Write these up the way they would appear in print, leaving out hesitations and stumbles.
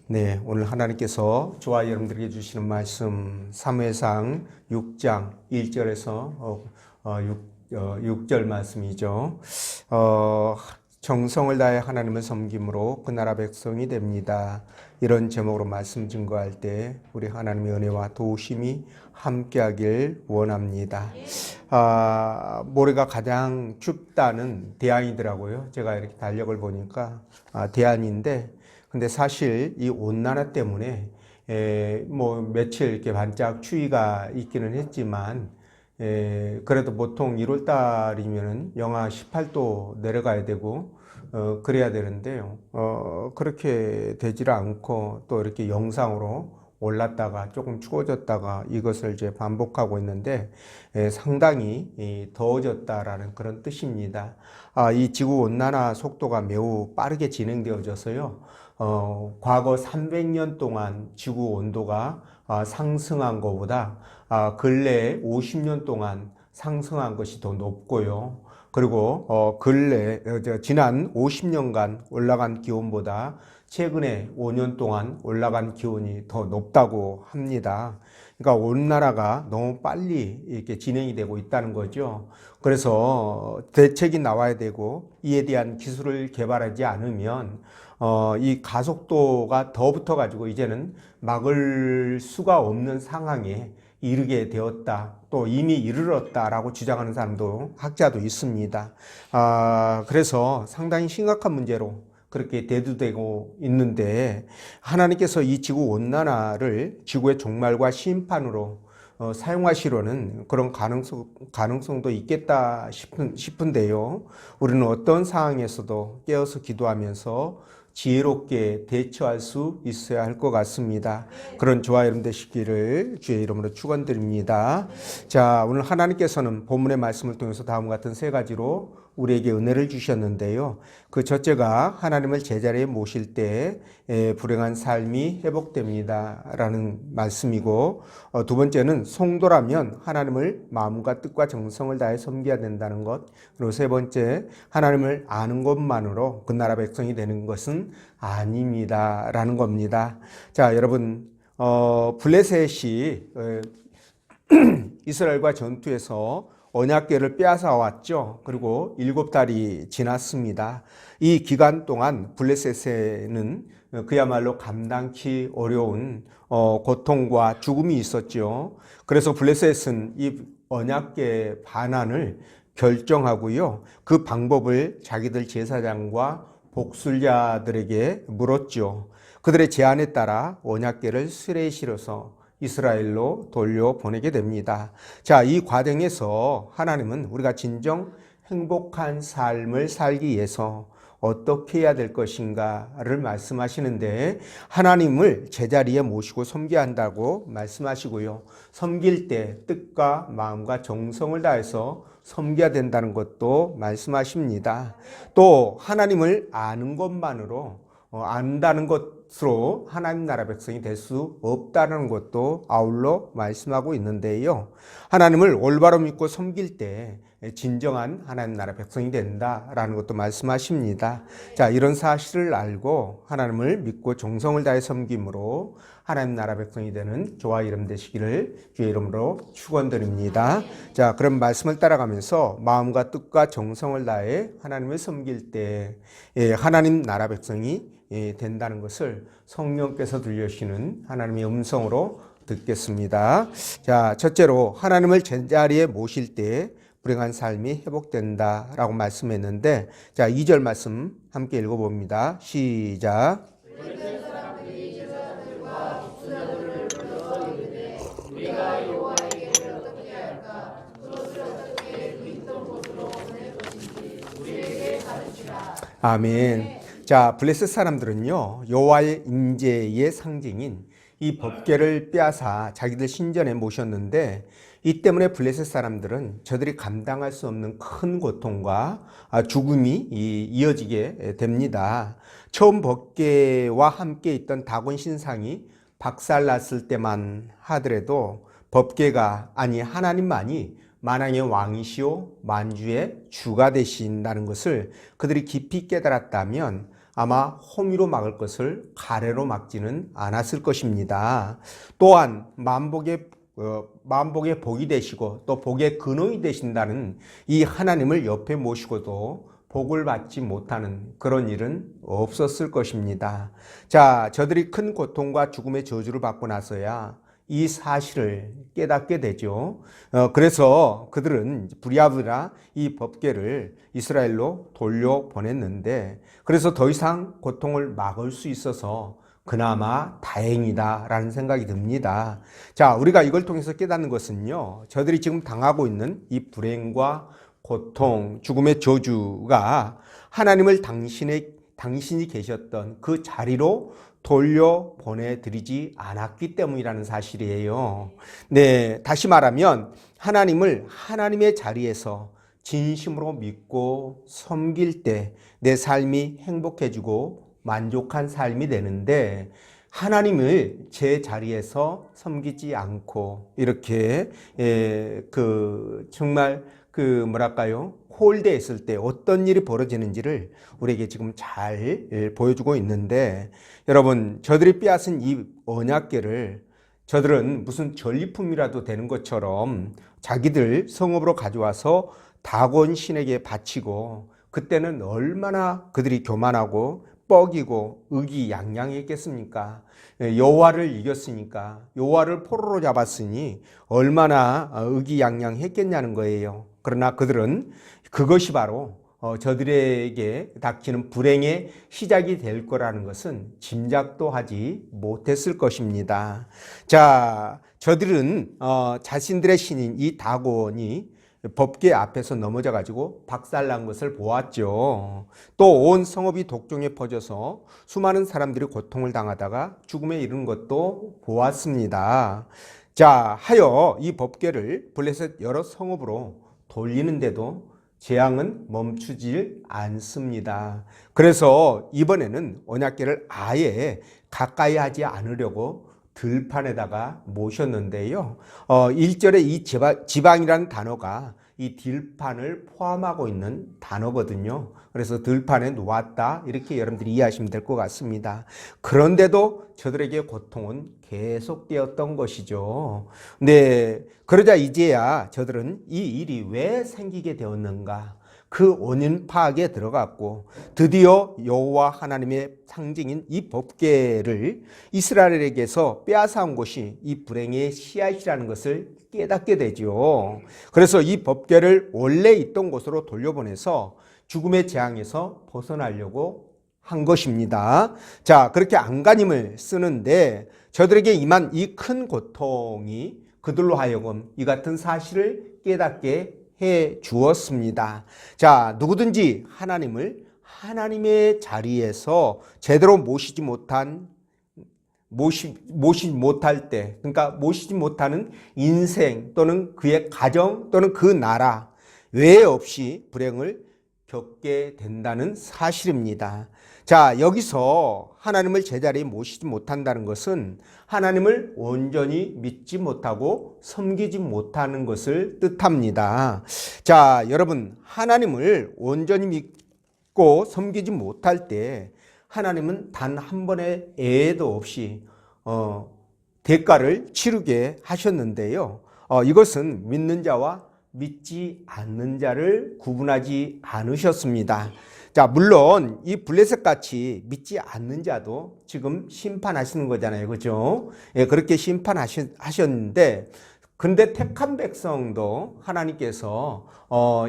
네, 오늘 하나님께서 저와 여러분들에게 주시는 말씀 사무엘상 6장 1절에서 6절 말씀이죠. 정성을 다해 하나님을 섬김으로 그 나라 백성이 됩니다. 이런 제목으로 말씀 증거할 때 우리 하나님의 은혜와 도우심이 함께하길 원합니다. 모래가 가장 춥다는 대안이더라고요. 제가 이렇게 달력을 보니까 대안인데, 근데 사실 이 온난화 때문에 뭐 며칠 이렇게 반짝 추위가 있기는 했지만 그래도 보통 1월 달이면은 영하 18도 내려가야 되고 그래야 되는데요. 그렇게 되지를 않고 또 이렇게 영상으로 올랐다가 조금 추워졌다가 이것을 이제 반복하고 있는데 상당히 더워졌다라는 그런 뜻입니다. 이 지구 온난화 속도가 매우 빠르게 진행되어져서요. 과거 300년 동안 지구 온도가 상승한 것보다 근래 50년 동안 상승한 것이 더 높고요. 그리고 지난 50년간 올라간 기온보다 최근에 5년 동안 올라간 기온이 더 높다고 합니다. 그러니까 온난화가 너무 빨리 이렇게 진행이 되고 있다는 거죠. 그래서 대책이 나와야 되고 이에 대한 기술을 개발하지 않으면 이 가속도가 더 붙어가지고 이제는 막을 수가 없는 상황에 이르게 되었다. 또 이미 이르렀다라고 주장하는 사람도 학자도 있습니다. 그래서 상당히 심각한 문제로 그렇게 대두되고 있는데 하나님께서 이 지구 온난화를 지구의 종말과 심판으로 사용하시려는 그런 가능성도 있겠다 싶은데요. 우리는 어떤 상황에서도 깨어서 기도하면서 지혜롭게 대처할 수 있어야 할 것 같습니다. 그런 저와 여러분 되시기를 주의 이름으로 축원드립니다. 자, 오늘 하나님께서는 본문의 말씀을 통해서 다음과 같은 세 가지로 우리에게 은혜를 주셨는데요. 그 첫째가 하나님을 제자리에 모실 때 불행한 삶이 회복됩니다 라는 말씀이고, 두 번째는 성도라면 하나님을 마음과 뜻과 정성을 다해 섬겨야 된다는 것, 그리고 세 번째 하나님을 아는 것만으로 그 나라 백성이 되는 것은 아닙니다 라는 겁니다. 자, 여러분, 블레셋이 이스라엘과 전투에서 언약궤를 빼앗아 왔죠. 그리고 7달이 지났습니다. 이 기간 동안 블레셋에는 그야말로 감당치 어려운 고통과 죽음이 있었죠. 그래서 블레셋은 이 언약궤 반환을 결정하고요. 그 방법을 자기들 제사장과 복술자들에게 물었죠. 그들의 제안에 따라 언약궤를 수레에 실어서 이스라엘로 돌려보내게 됩니다. 자, 이 과정에서 하나님은 우리가 진정 행복한 삶을 살기 위해서 어떻게 해야 될 것인가를 말씀하시는데, 하나님을 제자리에 모시고 섬겨야 한다고 말씀하시고요. 섬길 때 뜻과 마음과 정성을 다해서 섬겨야 된다는 것도 말씀하십니다. 또 하나님을 아는 것만으로 안다는 것으로 하나님 나라 백성이 될 수 없다는 것도 아울러 말씀하고 있는데요. 하나님을 올바로 믿고 섬길 때 진정한 하나님 나라 백성이 된다라는 것도 말씀하십니다. 자, 이런 사실을 알고 하나님을 믿고 정성을 다해 섬김으로 하나님 나라 백성이 되는 저와 이름 되시기를 주의 이름으로 축원드립니다. 자, 그럼 말씀을 따라가면서 마음과 뜻과 정성을 다해 하나님을 섬길 때 하나님 나라 백성이 된다는 것을 성령께서 들려주시는 하나님의 음성으로 듣겠습니다. 자, 첫째로 하나님을 제자리에 모실 때 불행한 삶이 회복된다라고 말씀했는데, 자, 2절 말씀 함께 읽어봅니다. 시작. 아멘. 자, 블레셋 사람들은요, 여호와의 임재의 상징인 이 법궤를 빼앗아 자기들 신전에 모셨는데, 이 때문에 블레셋 사람들은 저들이 감당할 수 없는 큰 고통과 죽음이 이어지게 됩니다. 처음 법궤와 함께 있던 다곤 신상이 박살났을 때만 하더라도 법궤가 아니 하나님만이 만왕의 왕이시오 만주의 주가 되신다는 것을 그들이 깊이 깨달았다면 아마 호미로 막을 것을 가래로 막지는 않았을 것입니다. 또한 만복의 복이 되시고 또 복의 근원이 되신다는 이 하나님을 옆에 모시고도 복을 받지 못하는 그런 일은 없었을 것입니다. 자, 저들이 큰 고통과 죽음의 저주를 받고 나서야 이 사실을 깨닫게 되죠. 그래서 그들은 부랴부랴 이 법궤를 이스라엘로 돌려보냈는데, 그래서 더 이상 고통을 막을 수 있어서 그나마 다행이다라는 생각이 듭니다. 자, 우리가 이걸 통해서 깨닫는 것은요, 저들이 지금 당하고 있는 이 불행과 고통, 죽음의 저주가 하나님을 당신이 계셨던 그 자리로 돌려보내드리지 않았기 때문이라는 사실이에요. 네, 다시 말하면 하나님을 하나님의 자리에서 진심으로 믿고 섬길 때 내 삶이 행복해지고 만족한 삶이 되는데, 하나님을 제 자리에서 섬기지 않고 이렇게 정말 뭐랄까요, 홀대에 있을 때 어떤 일이 벌어지는지를 우리에게 지금 잘 보여주고 있는데, 여러분, 저들이 빼앗은 이 언약궤를 저들은 무슨 전리품이라도 되는 것처럼 자기들 성읍으로 가져와서 다곤 신에게 바치고, 그때는 얼마나 그들이 교만하고 뻐기고 의기양양했겠습니까? 여호와를 이겼으니까, 여호와를 포로로 잡았으니 얼마나 의기양양했겠냐는 거예요. 그러나 그들은 그것이 바로 저들에게 닥치는 불행의 시작이 될 거라는 것은 짐작도 하지 못했을 것입니다. 자, 저들은 자신들의 신인 이 다곤이 법궤 앞에서 넘어져 가지고 박살난 것을 보았죠. 또 온 성읍이 독종에 퍼져서 수많은 사람들이 고통을 당하다가 죽음에 이르는 것도 보았습니다. 자, 하여 이 법궤를 블레셋 여러 성읍으로 돌리는데도 재앙은 멈추질 않습니다. 그래서 이번에는 언약궤를 아예 가까이 하지 않으려고 들판에다가 모셨는데요. 1절에 이 지방이라는 단어가 이 들판을 포함하고 있는 단어거든요. 그래서 들판에 놓았다, 이렇게 여러분들이 이해하시면 될 것 같습니다. 그런데도 저들에게 고통은 계속되었던 것이죠. 네, 그러자 이제야 저들은 이 일이 왜 생기게 되었는가, 그 원인 파악에 들어갔고, 드디어 여호와 하나님의 상징인 이 법궤를 이스라엘에게서 빼앗아온 것이 이 불행의 씨앗이라는 것을 깨닫게 되죠. 그래서 이 법궤를 원래 있던 곳으로 돌려보내서 죽음의 재앙에서 벗어나려고 한 것입니다. 자, 그렇게 안간힘을 쓰는데 저들에게 임한 이 큰 고통이 그들로 하여금 이 같은 사실을 깨닫게 해 주었습니다. 자, 누구든지 하나님을 하나님의 자리에서 제대로 모시지 못할 때, 그러니까 모시지 못하는 인생 또는 그의 가정 또는 그 나라 외에 없이 불행을 겪게 된다는 사실입니다. 자, 여기서 하나님을 제자리에 모시지 못한다는 것은 하나님을 온전히 믿지 못하고 섬기지 못하는 것을 뜻합니다. 자, 여러분, 하나님을 온전히 믿고 섬기지 못할 때 하나님은 단 한 번의 애도 없이 대가를 치르게 하셨는데요. 이것은 믿는 자와 믿지 않는 자를 구분하지 않으셨습니다. 자, 물론 이 블레셋 같이 믿지 않는 자도 지금 심판하시는 거잖아요. 그죠? 예, 그렇게 심판하셨는데, 근데 택한 백성도 하나님께서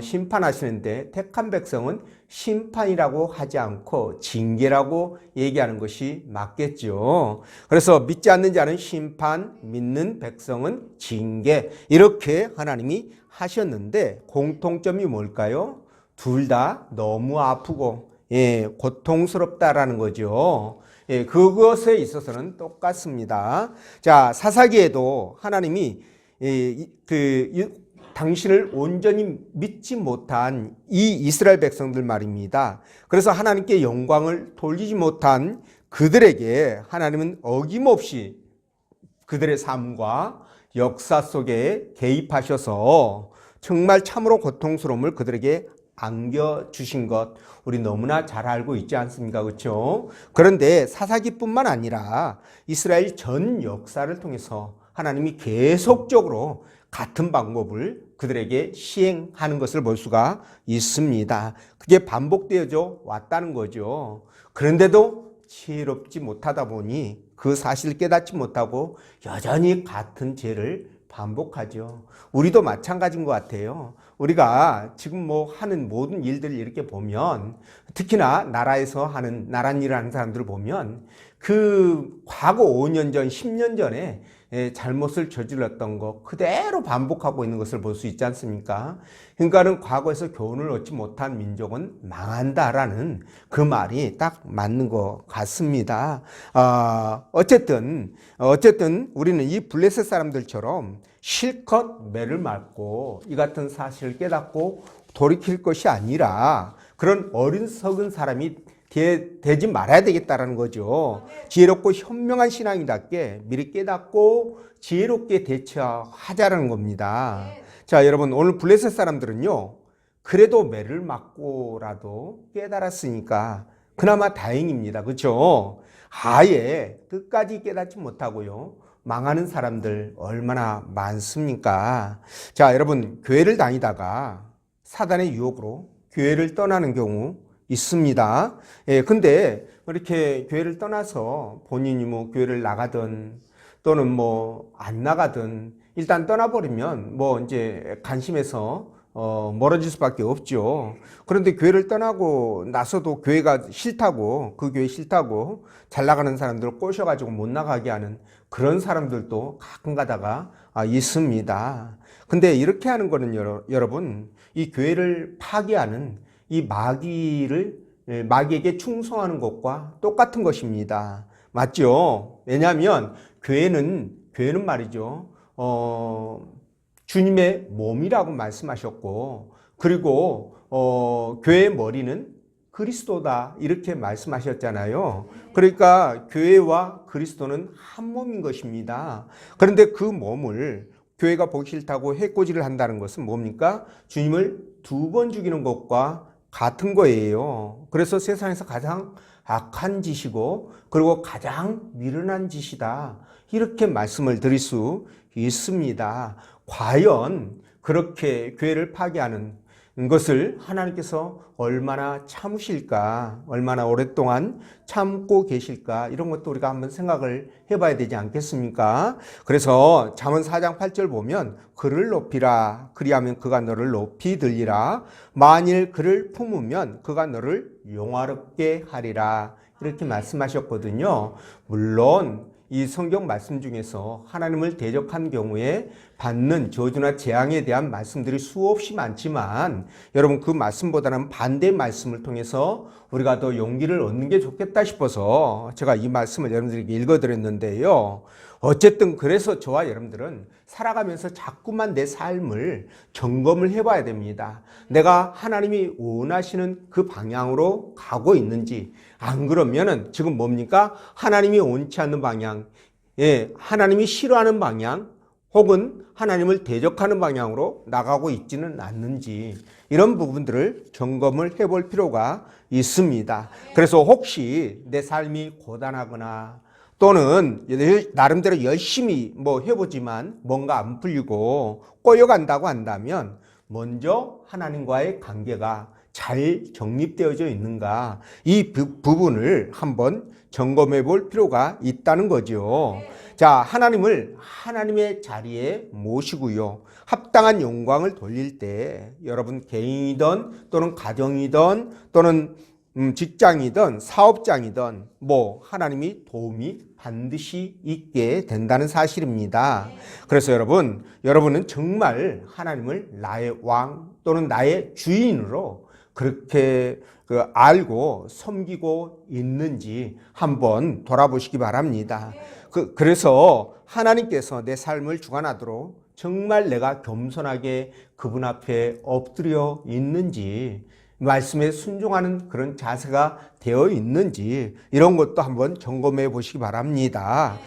심판하시는데, 택한 백성은 심판이라고 하지 않고 징계라고 얘기하는 것이 맞겠죠. 그래서 믿지 않는 자는 심판, 믿는 백성은 징계, 이렇게 하나님이 하셨는데 공통점이 뭘까요? 둘 다 너무 아프고 고통스럽다라는 거죠. 그것에 있어서는 똑같습니다. 자, 사사기에도 하나님이 당신을 온전히 믿지 못한 이 이스라엘 백성들 말입니다. 그래서 하나님께 영광을 돌리지 못한 그들에게 하나님은 어김없이 그들의 삶과 역사 속에 개입하셔서 정말 참으로 고통스러움을 그들에게 안겨주신 것 우리 너무나 잘 알고 있지 않습니까? 그렇죠? 그런데 사사기뿐만 아니라 이스라엘 전 역사를 통해서 하나님이 계속적으로 같은 방법을 그들에게 시행하는 것을 볼 수가 있습니다. 그게 반복되어져 왔다는 거죠. 그런데도 지혜롭지 못하다 보니 그 사실을 깨닫지 못하고 여전히 같은 죄를 반복하죠. 우리도 마찬가지인 것 같아요. 우리가 지금 뭐 하는 모든 일들을 이렇게 보면, 특히나 나라에서 하는 나라 일을 하는 사람들을 보면 그 과거 5년 전, 10년 전에 잘못을 저질렀던 거 그대로 반복하고 있는 것을 볼 수 있지 않습니까? 그러니까는 과거에서 교훈을 얻지 못한 민족은 망한다라는 그 말이 딱 맞는 것 같습니다. 어쨌든 우리는 이 블레셋 사람들처럼 실컷 매를 맞고 이 같은 사실을 깨닫고 돌이킬 것이 아니라 그런 어리석은 사람이 되지 말아야 되겠다라는 거죠. 지혜롭고 현명한 신앙인답게 미리 깨닫고 지혜롭게 대처하자라는 겁니다. 자, 여러분, 오늘 블레셋 사람들은요, 그래도 매를 맞고라도 깨달았으니까 그나마 다행입니다. 그렇죠? 아예 끝까지 깨닫지 못하고요, 망하는 사람들 얼마나 많습니까? 자, 여러분, 교회를 다니다가 사단의 유혹으로 교회를 떠나는 경우 있습니다. 근데 이렇게 교회를 떠나서 본인이 뭐 교회를 나가든 또는 뭐 안 나가든 일단 떠나버리면 뭐 이제 간심해서 멀어질 수밖에 없죠. 그런데 교회를 떠나고 나서도 교회가 싫다고, 그 교회 싫다고 잘 나가는 사람들을 꼬셔가지고 못 나가게 하는 그런 사람들도 가끔 가다가 있습니다. 근데 이렇게 하는 거는 여러분, 이 교회를 파괴하는 이 마귀에게 충성하는 것과 똑같은 것입니다. 맞죠? 왜냐하면 교회는 말이죠. 주님의 몸이라고 말씀하셨고, 그리고 교회의 머리는 그리스도다 이렇게 말씀하셨잖아요. 그러니까 교회와 그리스도는 한 몸인 것입니다. 그런데 그 몸을 교회가 보기 싫다고 해코지를 한다는 것은 뭡니까? 주님을 2번 죽이는 것과 같은 거예요. 그래서 세상에서 가장 악한 짓이고 그리고 가장 미련한 짓이다, 이렇게 말씀을 드릴 수 있습니다. 과연 그렇게 교회를 파괴하는 것을 하나님께서 얼마나 참으실까, 얼마나 오랫동안 참고 계실까, 이런 것도 우리가 한번 생각을 해봐야 되지 않겠습니까? 그래서 잠언 4장 8절 보면 그를 높이라, 그리하면 그가 너를 높이 들리라, 만일 그를 품으면 그가 너를 용화롭게 하리라, 이렇게 말씀하셨거든요. 물론 이 성경 말씀 중에서 하나님을 대적한 경우에 받는 저주나 재앙에 대한 말씀들이 수없이 많지만, 여러분 그 말씀보다는 반대 말씀을 통해서 우리가 더 용기를 얻는 게 좋겠다 싶어서 제가 이 말씀을 여러분들에게 읽어드렸는데요. 어쨌든 그래서 저와 여러분들은 살아가면서 자꾸만 내 삶을 점검을 해봐야 됩니다. 내가 하나님이 원하시는 그 방향으로 가고 있는지, 안 그러면은 지금 뭡니까? 하나님이 원치 않는 방향, 하나님이 싫어하는 방향, 혹은 하나님을 대적하는 방향으로 나가고 있지는 않는지, 이런 부분들을 점검을 해볼 필요가 있습니다. 그래서 혹시 내 삶이 고단하거나 또는 나름대로 열심히 뭐 해보지만 뭔가 안 풀리고 꼬여간다고 한다면 먼저 하나님과의 관계가 잘 정립되어져 있는가, 이 부분을 한번 점검해 볼 필요가 있다는 거죠. 자, 하나님을 하나님의 자리에 모시고요, 합당한 영광을 돌릴 때 여러분 개인이든 또는 가정이든 또는 직장이든 사업장이든 뭐 하나님이 도움이 반드시 있게 된다는 사실입니다. 그래서 여러분은 정말 하나님을 나의 왕 또는 나의 주인으로 그렇게 알고 섬기고 있는지 한번 돌아보시기 바랍니다. 그래서 하나님께서 내 삶을 주관하도록 정말 내가 겸손하게 그분 앞에 엎드려 있는지, 말씀에 순종하는 그런 자세가 되어 있는지, 이런 것도 한번 점검해 보시기 바랍니다.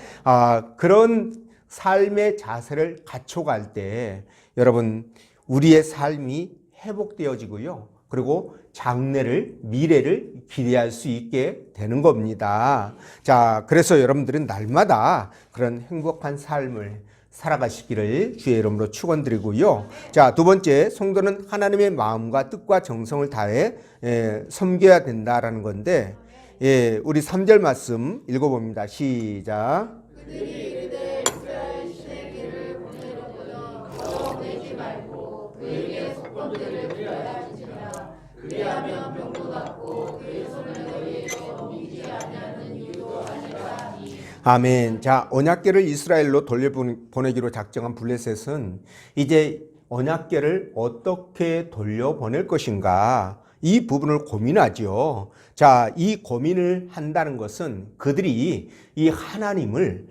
그런 삶의 자세를 갖춰갈 때 여러분 우리의 삶이 회복되어지고요, 그리고 장래를, 미래를 기대할 수 있게 되는 겁니다. 자, 그래서 여러분들은 날마다 그런 행복한 삶을 살아가시기를 주의 이름으로 축원드리고요. 자, 두 번째, 성도는 하나님의 마음과 뜻과 정성을 다해 섬겨야 된다라는 건데, 우리 3절 말씀 읽어봅니다. 시작. 아멘. 자, 언약궤를 이스라엘로 돌려보내기로 작정한 블레셋은 이제 언약궤를 어떻게 돌려보낼 것인가, 이 부분을 고민하죠. 자, 이 고민을 한다는 것은 그들이 이 하나님을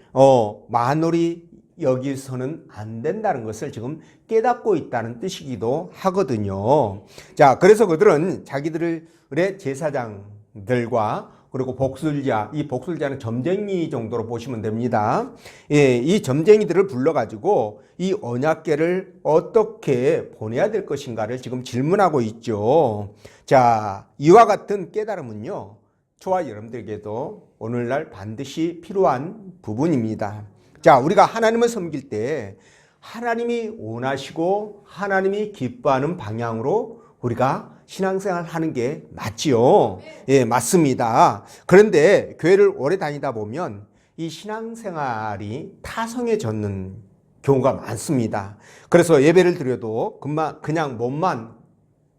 만홀히 여기서는 안 된다는 것을 지금 깨닫고 있다는 뜻이기도 하거든요. 자, 그래서 그들은 자기들의 제사장들과 그리고 복술자, 이 복술자는 점쟁이 정도로 보시면 됩니다. 이 점쟁이들을 불러가지고 이 언약궤를 어떻게 보내야 될 것인가를 지금 질문하고 있죠. 자, 이와 같은 깨달음은요, 저와 여러분들에게도 오늘날 반드시 필요한 부분입니다. 자, 우리가 하나님을 섬길 때 하나님이 원하시고 하나님이 기뻐하는 방향으로 우리가 신앙생활 하는 게 맞지요. 예, 맞습니다. 그런데 교회를 오래 다니다 보면 이 신앙생활이 타성해졌는 경우가 많습니다. 그래서 예배를 드려도 그냥 몸만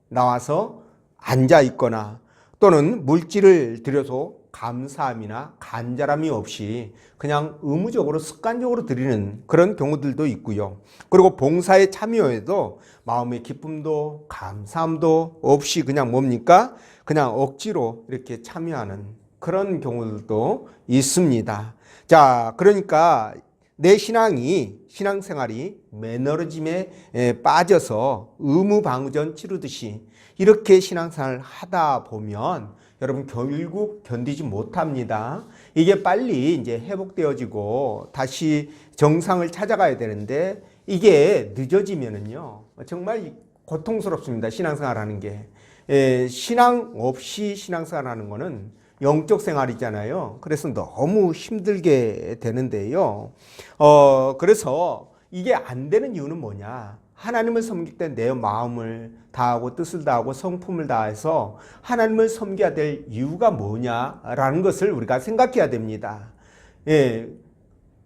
나와서 앉아 있거나, 또는 물질을 드려서 감사함이나 간절함이 없이 그냥 의무적으로 습관적으로 드리는 그런 경우들도 있고요. 그리고 봉사에 참여해도 마음의 기쁨도 감사함도 없이 그냥 뭡니까? 그냥 억지로 이렇게 참여하는 그런 경우들도 있습니다. 자, 그러니까 내 신앙생활이 매너리즘에 빠져서 의무방전 치르듯이 이렇게 신앙생활을 하다 보면 여러분 결국 견디지 못합니다. 이게 빨리 이제 회복되어지고 다시 정상을 찾아가야 되는데 이게 늦어지면은요, 정말 고통스럽습니다. 신앙생활 하는 게. 신앙 없이 신앙생활 하는 거는 영적 생활이잖아요. 그래서 너무 힘들게 되는데요. 그래서 이게 안 되는 이유는 뭐냐? 하나님을 섬길 때 내 마음을 다하고 뜻을 다하고 성품을 다해서 하나님을 섬겨야 될 이유가 뭐냐라는 것을 우리가 생각해야 됩니다.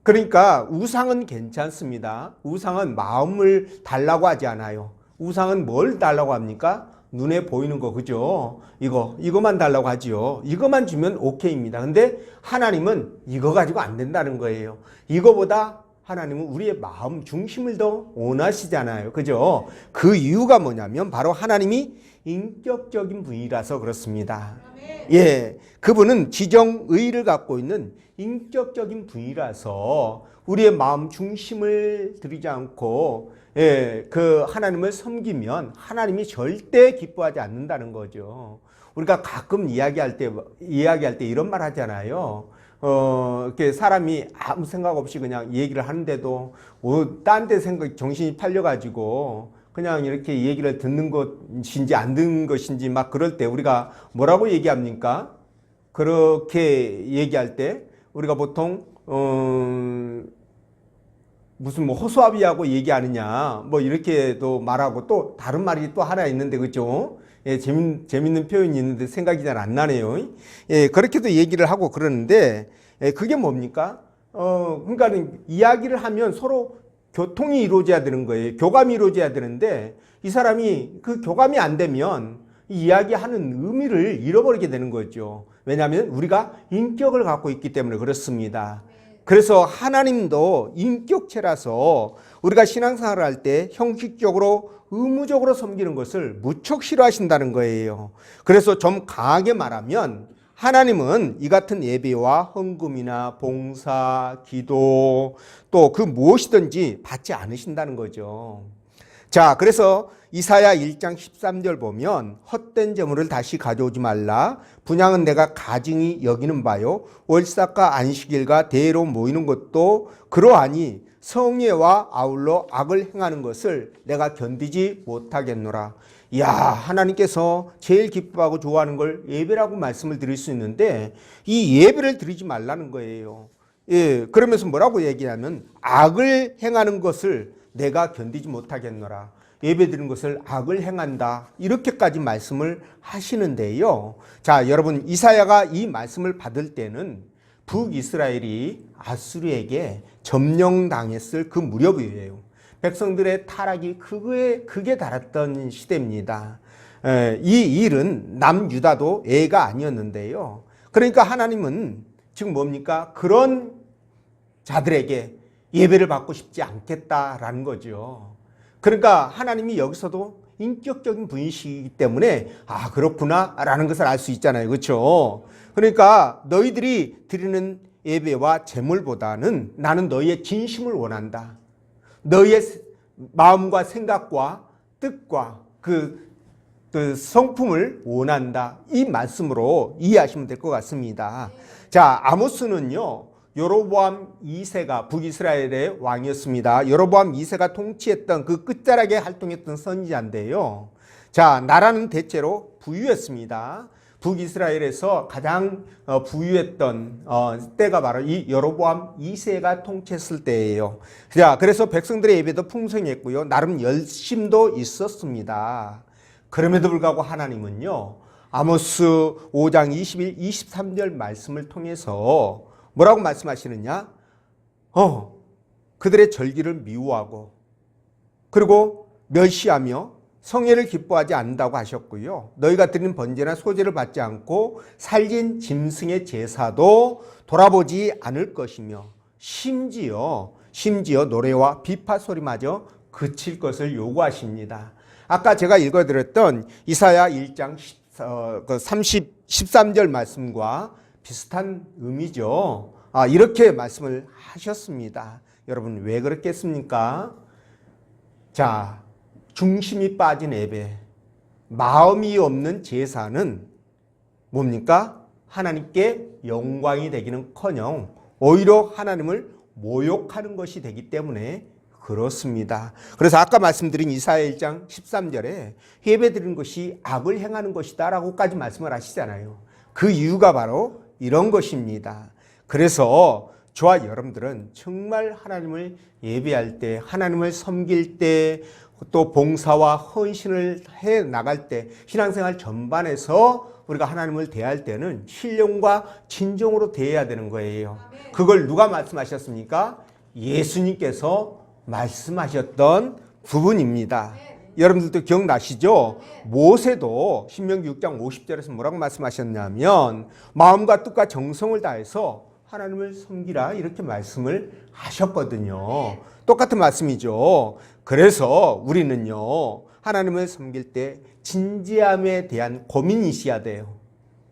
그러니까 우상은 괜찮습니다. 우상은 마음을 달라고 하지 않아요. 우상은 뭘 달라고 합니까? 눈에 보이는 거, 그죠? 이거만 달라고 하지요. 이거만 주면 오케이입니다. 근데 하나님은 이거 가지고 안 된다는 거예요. 이거보다 하나님은 우리의 마음 중심을 더 원하시잖아요. 그죠? 그 이유가 뭐냐면 바로 하나님이 인격적인 분이라서 그렇습니다. 예, 그분은 지정의를 갖고 있는 인격적인 분이라서 우리의 마음 중심을 들이지 않고 그 하나님을 섬기면 하나님이 절대 기뻐하지 않는다는 거죠. 우리가 가끔 이야기할 때 이런 말 하잖아요. 이렇게 사람이 아무 생각 없이 그냥 얘기를 하는데도 딴 데 정신이 팔려가지고 그냥 이렇게 얘기를 듣는 것인지 안 듣는 것인지 막 그럴 때 우리가 뭐라고 얘기합니까? 그렇게 얘기할 때 우리가 보통 무슨 뭐 허수아비하고 얘기하느냐 뭐 이렇게도 말하고, 또 다른 말이 또 하나 있는데, 그죠? 재밌는 표현이 있는데 생각이 잘 안 나네요. 그렇게도 얘기를 하고 그러는데, 그게 뭡니까? 그러니까 이야기를 하면 서로 교통이 이루어져야 되는 거예요. 교감이 이루어져야 되는데 이 사람이 그 교감이 안 되면 이야기하는 의미를 잃어버리게 되는 거죠. 왜냐하면 우리가 인격을 갖고 있기 때문에 그렇습니다. 그래서 하나님도 인격체라서 우리가 신앙생활을 할 때 형식적으로 의무적으로 섬기는 것을 무척 싫어하신다는 거예요. 그래서 좀 강하게 말하면 하나님은 이 같은 예배와 헌금이나 봉사, 기도 또 그 무엇이든지 받지 않으신다는 거죠. 자, 그래서 이사야 1장 13절 보면 헛된 재물을 다시 가져오지 말라. 분향은 내가 가증히 여기는 바요. 월삭과 안식일과 대회로 모이는 것도 그러하니 성회와 아울러 악을 행하는 것을 내가 견디지 못하겠노라. 야, 하나님께서 제일 기뻐하고 좋아하는 걸 예배라고 말씀을 드릴 수 있는데 이 예배를 드리지 말라는 거예요. 예, 그러면서 뭐라고 얘기하면 악을 행하는 것을 내가 견디지 못하겠노라. 예배 드리는 것을 악을 행한다. 이렇게까지 말씀을 하시는데요. 자, 여러분 이사야가 이 말씀을 받을 때는 북이스라엘이 아수르에게 점령당했을 그 무렵이에요. 백성들의 타락이 극에 달했던 시대입니다. 이 일은 남유다도 예가 아니었는데요. 그러니까 하나님은 지금 뭡니까? 그런 자들에게 예배를 받고 싶지 않겠다라는 거죠. 그러니까 하나님이 여기서도 인격적인 분이시기 때문에 아 그렇구나 라는 것을 알 수 있잖아요. 그렇죠? 그러니까 너희들이 드리는 예배와 제물보다는 나는 너희의 진심을 원한다. 너희의 마음과 생각과 뜻과 그 성품을 원한다. 이 말씀으로 이해하시면 될 것 같습니다. 자, 아모스는요. 여로보암 2세가 북이스라엘의 왕이었습니다. 여로보암 2세가 통치했던 그 끝자락에 활동했던 선지자인데요. 자, 나라는 대체로 부유했습니다. 북이스라엘에서 가장 부유했던 때가 바로 이 여로보암 2세가 통치했을 때예요. 자, 그래서 백성들의 예배도 풍성했고요. 나름 열심도 있었습니다. 그럼에도 불구하고 하나님은요. 아모스 5장 21, 23절 말씀을 통해서 뭐라고 말씀하시느냐? 그들의 절기를 미워하고 그리고 멸시하며 성회를 기뻐하지 않는다고 하셨고요. 너희가 드리는 번제나 소제를 받지 않고 살진 짐승의 제사도 돌아보지 않을 것이며 심지어 노래와 비파 소리마저 그칠 것을 요구하십니다. 아까 제가 읽어드렸던 이사야 1장 13절 말씀과 비슷한 의미죠. 이렇게 말씀을 하셨습니다. 여러분 왜 그렇겠습니까? 자, 중심이 빠진 예배, 마음이 없는 제사는 뭡니까? 하나님께 영광이 되기는커녕 오히려 하나님을 모욕하는 것이 되기 때문에 그렇습니다. 그래서 아까 말씀드린 이사야 1장 13절에 예배드리는 것이 악을 행하는 것이다 라고까지 말씀을 하시잖아요. 그 이유가 바로 이런 것입니다. 그래서 저와 여러분들은 정말 하나님을 예배할 때, 하나님을 섬길 때, 또 봉사와 헌신을 해 나갈 때, 신앙생활 전반에서 우리가 하나님을 대할 때는 신령과 진정으로 대해야 되는 거예요. 그걸 누가 말씀하셨습니까? 예수님께서 말씀하셨던 부분입니다. 여러분들도 기억나시죠? 모세도 신명기 6장 50절에서 뭐라고 말씀하셨냐면 마음과 뜻과 정성을 다해서 하나님을 섬기라 이렇게 말씀을 하셨거든요. 똑같은 말씀이죠. 그래서 우리는요 하나님을 섬길 때 진지함에 대한 고민이 있어야 돼요.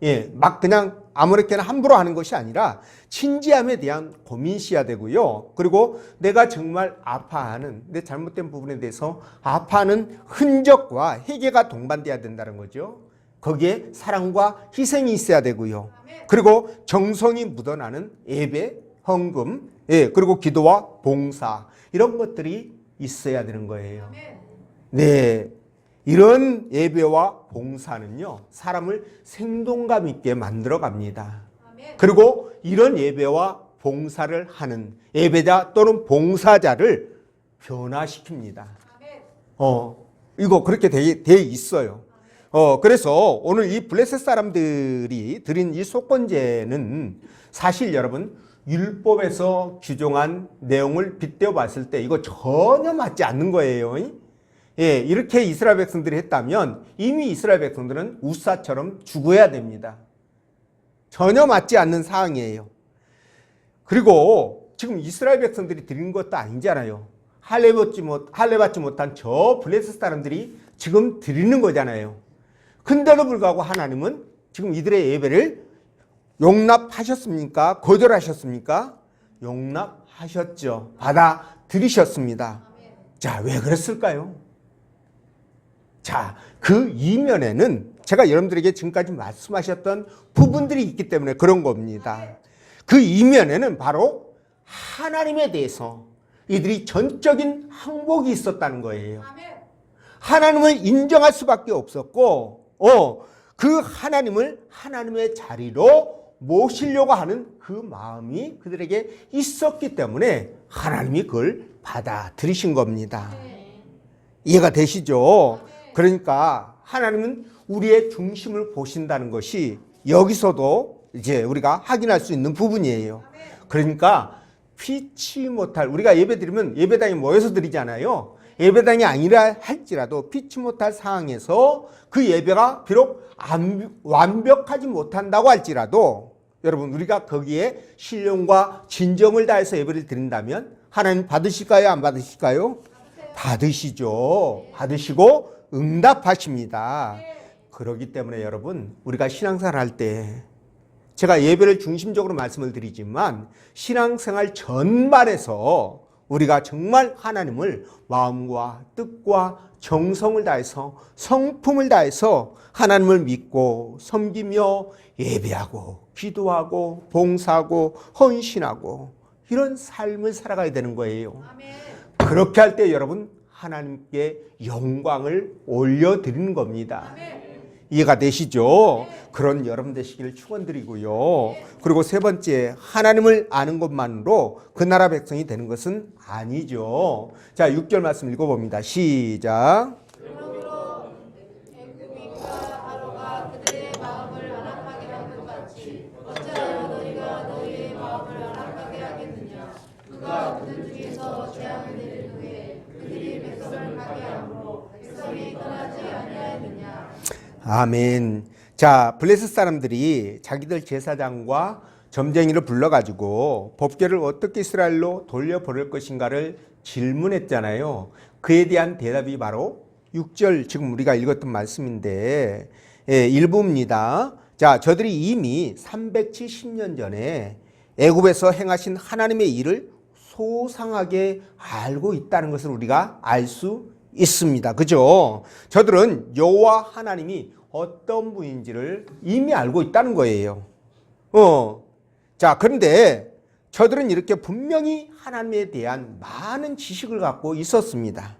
예, 막 그냥 아무렇게나 함부로 하는 것이 아니라 진지함에 대한 고민이 있어야 되고요. 그리고 내가 정말 아파하는 내 잘못된 부분에 대해서 아파하는 흔적과 회개가 동반돼야 된다는 거죠. 거기에 사랑과 희생이 있어야 되고요. 그리고 정성이 묻어나는 예배, 헌금, 예, 그리고 기도와 봉사 이런 것들이 있어야 되는 거예요. 네, 이런 예배와 봉사는요 사람을 생동감 있게 만들어 갑니다. 그리고 이런 예배와 봉사를 하는 예배자 또는 봉사자를 변화시킵니다. 이거 그렇게 돼 있어요. 그래서 오늘 이 블레셋 사람들이 드린 이 속건제는 사실 여러분 율법에서 규정한 내용을 빗대어 봤을 때 이거 전혀 맞지 않는 거예요. 예, 이렇게 이스라엘 백성들이 했다면 이미 이스라엘 백성들은 우사처럼 죽어야 됩니다. 전혀 맞지 않는 사항이에요. 그리고 지금 이스라엘 백성들이 드린 것도 아니잖아요. 할례 받지 못한 저 블레셋 사람들이 지금 드리는 거잖아요. 근데도 불구하고 하나님은 지금 이들의 예배를 용납하셨습니까? 거절하셨습니까? 용납하셨죠. 받아들이셨습니다. 자, 왜 그랬을까요? 자, 그 이면에는 제가 여러분들에게 지금까지 말씀하셨던 부분들이 있기 때문에 그런 겁니다. 그 이면에는 바로 하나님에 대해서 이들이 전적인 항복이 있었다는 거예요. 하나님을 인정할 수밖에 없었고, 그 하나님을 하나님의 자리로 모시려고 하는 그 마음이 그들에게 있었기 때문에 하나님이 그걸 받아들이신 겁니다. 이해가 되시죠? 그러니까 하나님은 우리의 중심을 보신다는 것이 여기서도 이제 우리가 확인할 수 있는 부분이에요. 그러니까 피치 못할, 우리가 예배 드리면 예배당에 모여서 드리잖아요. 예배당이 아니라 할지라도 피치 못할 상황에서 그 예배가 비록 완벽하지 못한다고 할지라도 여러분 우리가 거기에 신령과 진정을 다해서 예배를 드린다면 하나님 받으실까요? 안 받으실까요? 받으시죠. 받으시고 응답하십니다. 그렇기 때문에 여러분 우리가 신앙생활 할 때 제가 예배를 중심적으로 말씀을 드리지만 신앙생활 전반에서 우리가 정말 하나님을 마음과 뜻과 정성을 다해서 성품을 다해서 하나님을 믿고 섬기며 예배하고 기도하고 봉사하고 헌신하고 이런 삶을 살아가야 되는 거예요. 그렇게 할 때 여러분 하나님께 영광을 올려드리는 겁니다. 이해가 되시죠? 그런 여러분 되시기를 축원드리고요. 그리고 세 번째, 하나님을 아는 것만으로 그 나라 백성이 되는 것은 아니죠. 자, 6절 말씀 읽어봅니다. 시작. 아멘. 자, 블레셋 사람들이 자기들 제사장과 점쟁이를 불러가지고 법궤를 어떻게 이스라엘로 돌려보낼 것인가를 질문했잖아요. 그에 대한 대답이 바로 6절 지금 우리가 읽었던 말씀인데 일부입니다. 자, 저들이 이미 370년 전에 애굽에서 행하신 하나님의 일을 소상하게 알고 있다는 것을 우리가 알 수 있습니다. 그죠? 저들은 여호와 하나님이 어떤 분인지를 이미 알고 있다는 거예요. 자, 그런데 저들은 이렇게 분명히 하나님에 대한 많은 지식을 갖고 있었습니다.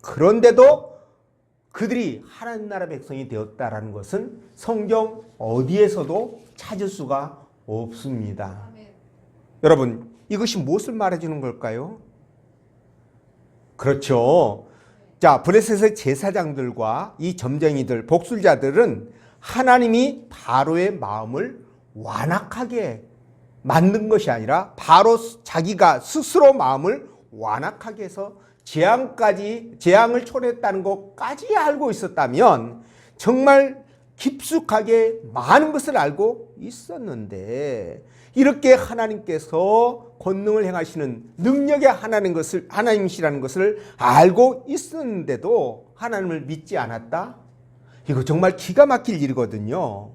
그런데도 그들이 하나님 나라 백성이 되었다라는 것은 성경 어디에서도 찾을 수가 없습니다. 여러분, 이것이 무엇을 말해주는 걸까요? 그렇죠. 자, 블레셋의 제사장들과 이 점쟁이들, 복술자들은 하나님이 바로의 마음을 완악하게 만든 것이 아니라 바로 자기가 스스로 마음을 완악하게 해서 재앙을 초래했다는 것까지 알고 있었다면 정말 깊숙하게 많은 것을 알고 있었는데 이렇게 하나님께서 권능을 행하시는 능력의 하나님이시라는 것을 알고 있었는데도 하나님을 믿지 않았다? 이거 정말 기가 막힐 일이거든요.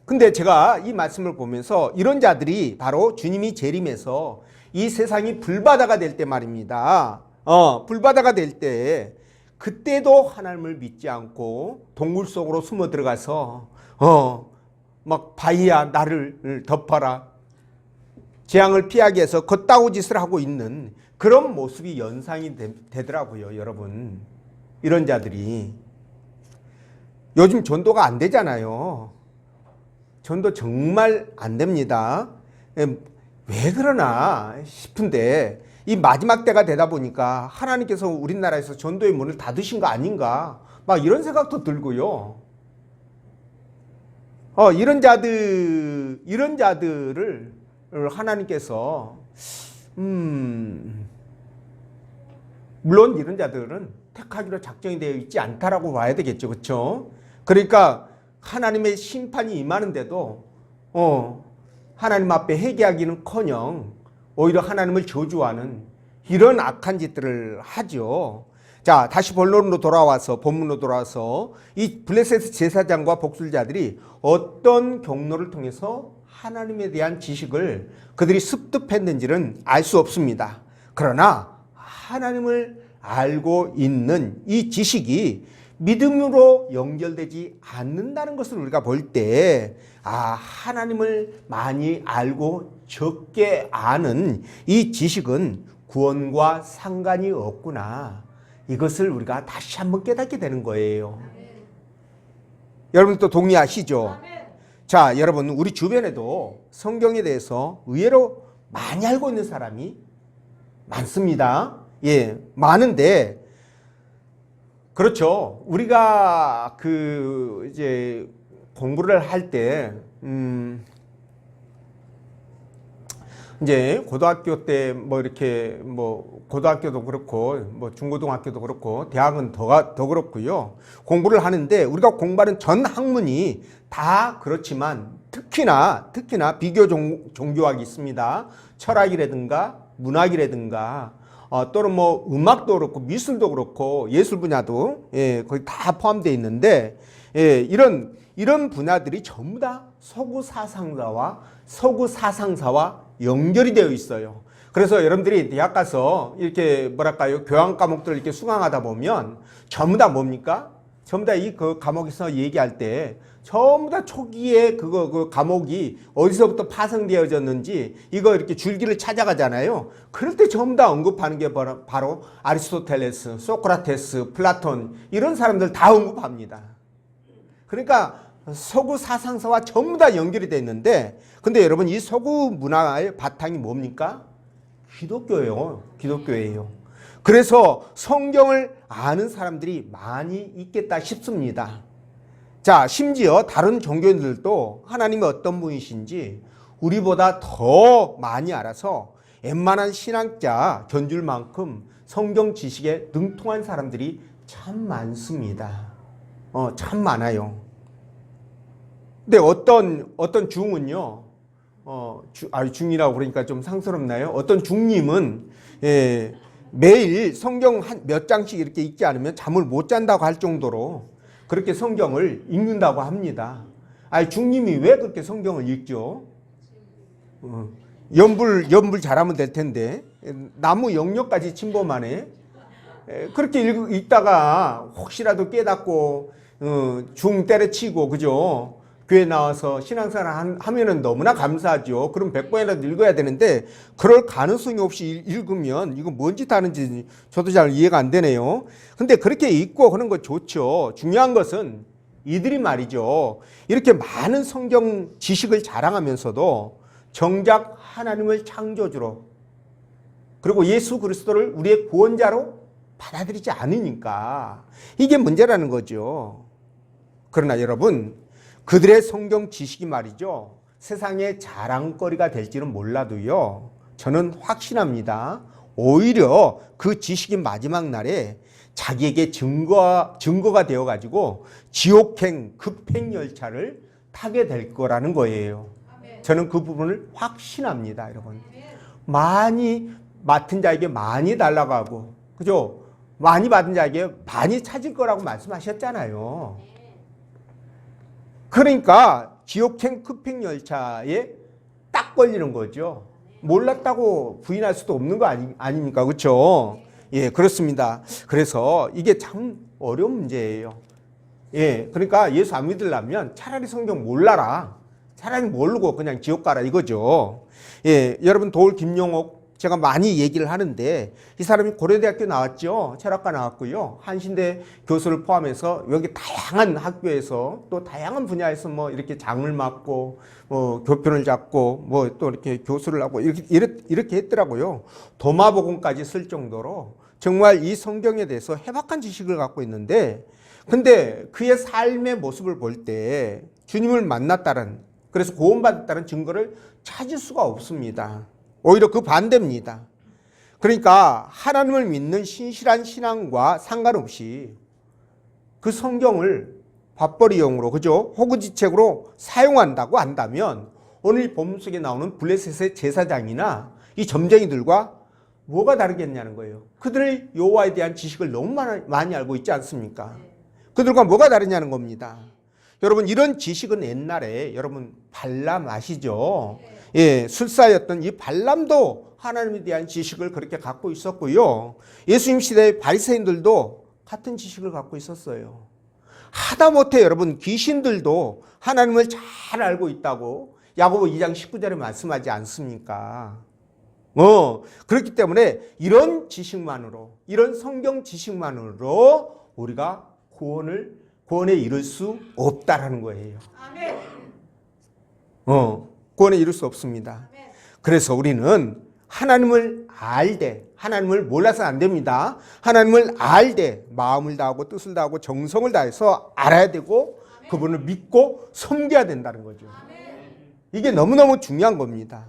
근데 제가 이 말씀을 보면서 이런 자들이 바로 주님이 재림해서 이 세상이 불바다가 될 때 말입니다. 불바다가 될 때 그때도 하나님을 믿지 않고 동굴 속으로 숨어 들어가서 막 바위야 나를 덮어라, 재앙을 피하기 위해서 겉다구 짓을 하고 있는 그런 모습이 연상이 되더라고요. 여러분, 이런 자들이 요즘 전도가 안 되잖아요. 전도 정말 안 됩니다. 왜 그러나 싶은데 이 마지막 때가 되다 보니까 하나님께서 우리나라에서 전도의 문을 닫으신 거 아닌가 막 이런 생각도 들고요. 이런 자들을 하나님께서 물론 이런 자들은 택하기로 작정이 되어 있지 않다라고 봐야 되겠죠. 그렇죠? 그러니까 하나님의 심판이 임하는데도 하나님 앞에 회개하기는커녕 오히려 하나님을 저주하는 이런 악한 짓들을 하죠. 자, 다시 본론으로 돌아와서 본문으로 돌아와서 이 블레셋 제사장과 복술자들이 어떤 경로를 통해서 하나님에 대한 지식을 그들이 습득했는지는 알 수 없습니다. 그러나 하나님을 알고 있는 이 지식이 믿음으로 연결되지 않는다는 것을 우리가 볼 때 하나님을 많이 알고 적게 아는 이 지식은 구원과 상관이 없구나. 이것을 우리가 다시 한번 깨닫게 되는 거예요. 여러분 또 동의하시죠? 자, 여러분 우리 주변에도 성경에 대해서 의외로 많이 알고 있는 사람이 많습니다. 예, 많은데 그렇죠. 우리가 이제 공부를 할 때 이제 고등학교 때 뭐 이렇게 뭐 고등학교도 그렇고 뭐 중고등학교도 그렇고 대학은 더 그렇고요. 공부를 하는데 우리가 공부하는 전 학문이 다 그렇지만 특히나 비교 종교학이 있습니다. 철학이라든가 문학이라든가 또는 뭐 음악도 그렇고 미술도 그렇고 예술 분야도 거기 다 포함되어 있는데 이런 분야들이 전부 다 서구 사상사와 연결이 되어 있어요. 그래서 여러분들이 대학 가서 이렇게 뭐랄까요 교양 과목들을 이렇게 수강하다 보면 전부 다 뭡니까? 전부 다 그 과목에서 얘기할 때 전부 다 초기에 그 과목이 어디서부터 파생되어졌는지 이거 이렇게 줄기를 찾아가잖아요. 그럴 때 전부 다 언급하는 게 바로 아리스토텔레스, 소크라테스, 플라톤 이런 사람들 다 언급합니다. 그러니까 서구 사상사와 전부 다 연결이 되어 있는데 근데 여러분 이 서구 문화의 바탕이 뭡니까? 기독교예요. 그래서 성경을 아는 사람들이 많이 있겠다 싶습니다. 자, 심지어 다른 종교인들도 하나님이 어떤 분이신지 우리보다 더 많이 알아서 웬만한 신학자 견줄 만큼 성경 지식에 능통한 사람들이 참 많습니다. 참 많아요. 근데 어떤 중은요, 중이라고 그러니까 좀 상스럽나요? 어떤 중님은 매일 성경 몇 장씩 이렇게 읽지 않으면 잠을 못 잔다고 할 정도로 그렇게 성경을 읽는다고 합니다. 중님이 왜 그렇게 성경을 읽죠? 연불 잘하면 될 텐데 나무 영역까지 침범하네. 그렇게 읽다가 혹시라도 깨닫고 중 때려치고 그죠? 교회 나와서 신앙생활 하면은 너무나 감사하죠. 그럼 100번이라도 읽어야 되는데 그럴 가능성이 없이 읽으면 이거 뭔 짓 하는지 저도 잘 이해가 안 되네요. 근데 그렇게 읽고 그런 거 좋죠. 중요한 것은 이들이 말이죠. 이렇게 많은 성경 지식을 자랑하면서도 정작 하나님을 창조주로 그리고 예수 그리스도를 우리의 구원자로 받아들이지 않으니까 이게 문제라는 거죠. 그러나 여러분 그들의 성경 지식이 말이죠. 세상의 자랑거리가 될지는 몰라도요. 저는 확신합니다. 오히려 그 지식이 마지막 날에 자기에게 증거가 되어가지고 지옥행 급행열차를 타게 될 거라는 거예요. 저는 그 부분을 확신합니다. 여러분. 많이 맡은 자에게 많이 달라고 하고 그죠? 많이 받은 자에게 많이 찾을 거라고 말씀하셨잖아요. 그러니까 지옥행 급행열차에 딱 걸리는 거죠. 몰랐다고 부인할 수도 없는 거 아닙니까? 그렇죠? 예, 그렇습니다. 그래서 이게 참 어려운 문제예요. 예, 그러니까 예수 안 믿으려면 차라리 성경 몰라라. 차라리 모르고 그냥 지옥 가라 이거죠. 예, 여러분 도울 김용옥 제가 많이 얘기를 하는데 이 사람이 고려대학교 나왔죠. 철학과 나왔고요. 한신대 교수를 포함해서 여기 다양한 학교에서 또 다양한 분야에서 뭐 이렇게 장을 맡고 뭐 교편을 잡고 뭐 또 이렇게 교수를 하고 이렇게 했더라고요. 도마복음까지 쓸 정도로 정말 이 성경에 대해서 해박한 지식을 갖고 있는데 근데 그의 삶의 모습을 볼 때 주님을 만났다는 그래서 구원받았다는 증거를 찾을 수가 없습니다. 오히려 그 반대입니다. 그러니까 하나님을 믿는 신실한 신앙과 상관없이 그 성경을 밥벌이용으로 그죠? 호구지책으로 사용한다고 한다면 오늘 본문 속에 나오는 블레셋의 제사장이나 이 점쟁이들과 뭐가 다르겠냐는 거예요. 그들의 여호와에 대한 지식을 너무 많이 알고 있지 않습니까? 그들과 뭐가 다르냐는 겁니다. 여러분 이런 지식은 옛날에 여러분 발람 아시죠? 예, 술사였던 이 발람도 하나님에 대한 지식을 그렇게 갖고 있었고요. 예수님 시대의 바리새인들도 같은 지식을 갖고 있었어요. 하다못해 여러분 귀신들도 하나님을 잘 알고 있다고 야고보 2장 19절에 말씀하지 않습니까? 그렇기 때문에 이런 지식만으로, 이런 성경 지식만으로 우리가 구원에 이를 수 없다라는 거예요. 구원에 이를 수 없습니다. 그래서 우리는 하나님을 알되, 하나님을 몰라서 안 됩니다. 하나님을 알되 마음을 다하고 뜻을 다하고 정성을 다해서 알아야 되고 그분을 믿고 섬겨야 된다는 거죠. 이게 너무너무 중요한 겁니다.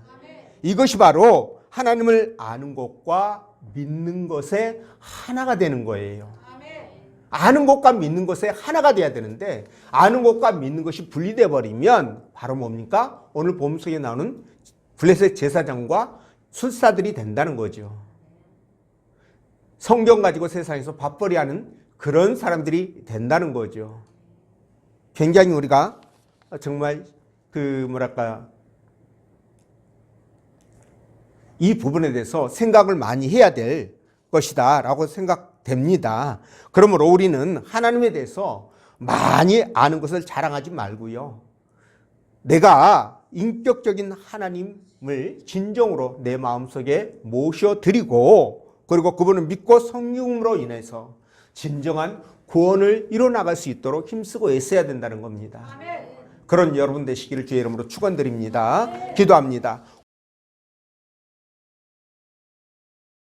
이것이 바로 하나님을 아는 것과 믿는 것의 하나가 되는 거예요. 아는 것과 믿는 것의 하나가 돼야 되는데 아는 것과 믿는 것이 분리돼 버리면 바로 뭡니까? 오늘 본문 속에 나오는 블레셋 제사장과 술사들이 된다는 거죠. 성경 가지고 세상에서 밥벌이하는 그런 사람들이 된다는 거죠. 굉장히 우리가 정말 이 부분에 대해서 생각을 많이 해야 될 것이다 라고 생각됩니다. 그러므로 우리는 하나님에 대해서 많이 아는 것을 자랑하지 말고요. 내가 인격적인 하나님을 진정으로 내 마음속에 모셔드리고 그리고 그분을 믿고 성령으로 인해서 진정한 구원을 이뤄나갈 수 있도록 힘쓰고 애써야 된다는 겁니다. 그런 여러분 되시기를 주의 이름으로 축원드립니다. 기도합니다.